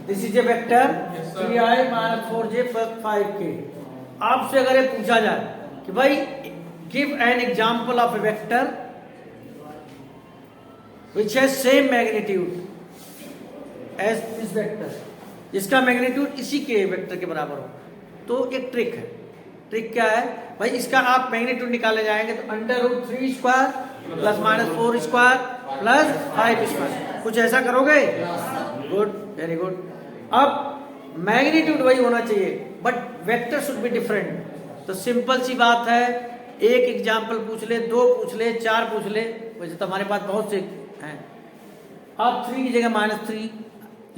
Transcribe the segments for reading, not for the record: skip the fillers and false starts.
This is a vector 3i minus 4j plus 5k। आपसे अगर ये पूछा जाए कि भाई give an example of a vector which has same magnitude as this vector, जिसका मैग्नीट्यूड इसी के वेक्टर के बराबर हो। तो एक ट्रिक है। ट्रिक क्या है भाई, इसका आप मैग्नीट्यूड निकाले जाएंगे तो √3 square plus minus 4 square plus 5 square, कुछ ऐसा करोगे। Good, very good. अब मैग्नीट्यूड वही होना चाहिए but vector should be different. तो सिंपल सी बात है, एक एग्जाम्पल पूछ ले, 2 पूछ ले, 4 पूछ ले, वैसे तो हमारे पास बहुत से हैं। आप 3 की जगह -3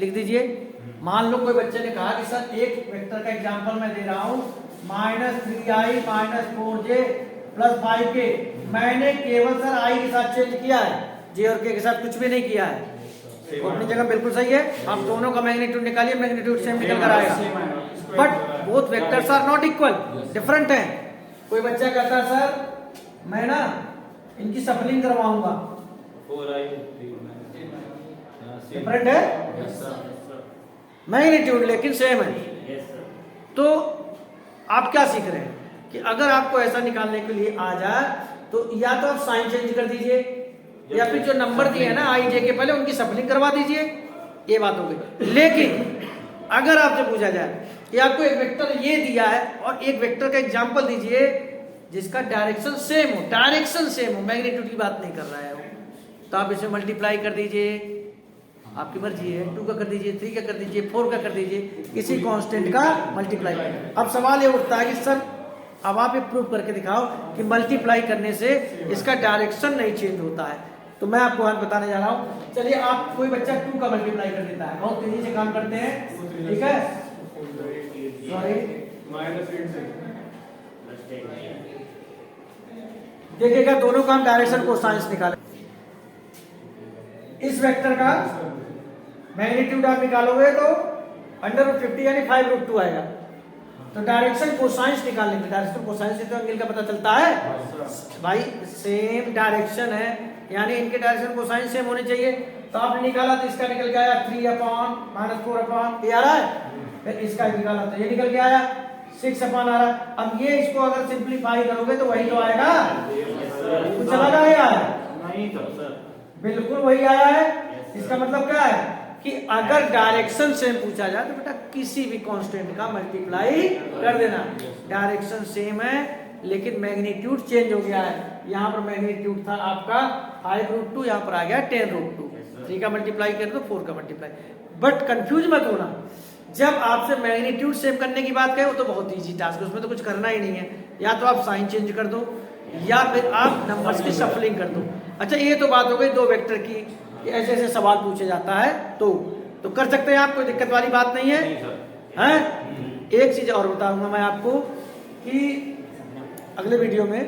लिख दीजिए। मान लो कोई बच्चे ने कहा कि सर एक वेक्टर का एग्जाम्पल मैं दे रहा हूं -3i minus 4j plus 5k, मैंने केवल सर i के साथ चेंज किया है, j और k के साथ कुछ भी नहीं किया है। तो अपनी जगह बिल्कुल सही है। आप दोनों का मैग्नीट्यूड निकालिए, मैग्नीट्यूड सेम निकल कर आएगा। But both vectors are not equal, different है। कोई बच्चा कहता है सर मैं ना इनकी सफलिंग करवाऊंगा, डिफरेंट है मैग्नीट्यूड लेकिन सेम है। तो आप क्या सीख रहे हैं कि अगर आपको ऐसा निकालने के लिए आ जाए तो या तो आप साइन चेंज कर दीजिए या फिर जो नंबर दिए हैं ना i j के पहले उनकी सफलिंग करवा दीजिए, ये बात हो गई। लेकिन अगर आपसे पूछा जाए कि आपको एक वेक्टर ये दिया है और एक वेक्टर का एग्जांपल दीजिए जिसका डायरेक्शन सेम हो, डायरेक्शन सेम हो, मैग्नीट्यूड की बात नहीं कर रहा है वो, तो आप इसे मल्टीप्लाई कर दीजिए, आपकी मर्जी है। 2 का कर दीजिए, 3 का कर दीजिए, 4 का कर दीजिए, किसी कांस्टेंट का मल्टीप्लाई। अब सवाल ये उठता है कि सर अब आप ये प्रूव करके दिखाओ कि मल्टीप्लाई करने से इसका डायरेक्शन नहीं चेंज होता है। तो मैं आपको आज बताने जा रहा हूं। चलिए, आप कोई बच्चा 2 का मल्टीप्लाई कर देता है, बहुत तेजी से काम करते हैं, ठीक है। सॉरी, देखिएगा दोनों का हम डायरेक्शन को साइंस निकाले। इस वेक्टर का मैग्नीट्यूड आप निकालोगे तो √50 यानी 5√2 आएगा। तो डायरेक्शन कोसाइंस निकाल लेंगे। डायरेक्शन कोसाइंस से तो एंगल का पता चलता है भाई, सेम डायरेक्शन है यानी इनके डायरेक्शन कोसाइंस सेम होने चाहिए। तो आपने निकाला तो इसका निकल के आया 3/-4/, ये आ रहा है। फिर इसका निकाला तो ये निकल के आया 6/ आ रहा है। अब ये इसको अगर सिंप्लीफाई करोगे तो वही तो आएगा, कुछ अलग आया नहीं, बिल्कुल वही आया है। इसका मतलब क्या है कि अगर डायरेक्शन सेम पूछा जाए तो बेटा किसी भी कांस्टेंट का मल्टीप्लाई कर देना। डायरेक्शन सेम है लेकिन मैग्नीट्यूड चेंज हो गया है। यहाँ पर मैग्नीट्यूड था आपका 5√2, यहाँ पर आ गया 10√2। 3 का मल्टीप्लाई कर दो, 4 का मल्टीप्लाई। बट कंफ्यूज मत होना, जब आपसे मैग्नीट्यूड सेम करने की बात करें वो तो बहुत इजी टास्क है, उसमें तो कुछ करना ही नहीं है। या तो आप साइन चेंज कर दो या फिर आप नंबर्स की शफलिंग कर दो। अच्छा, ये तो बात हो गई 2 वेक्टर की कि ऐसे ऐसे सवाल पूछे जाता है तो कर सकते हैं आप, कोई दिक्कत वाली बात नहीं है। हैं, एक चीज और बताऊंगा मैं आपको कि अगले वीडियो में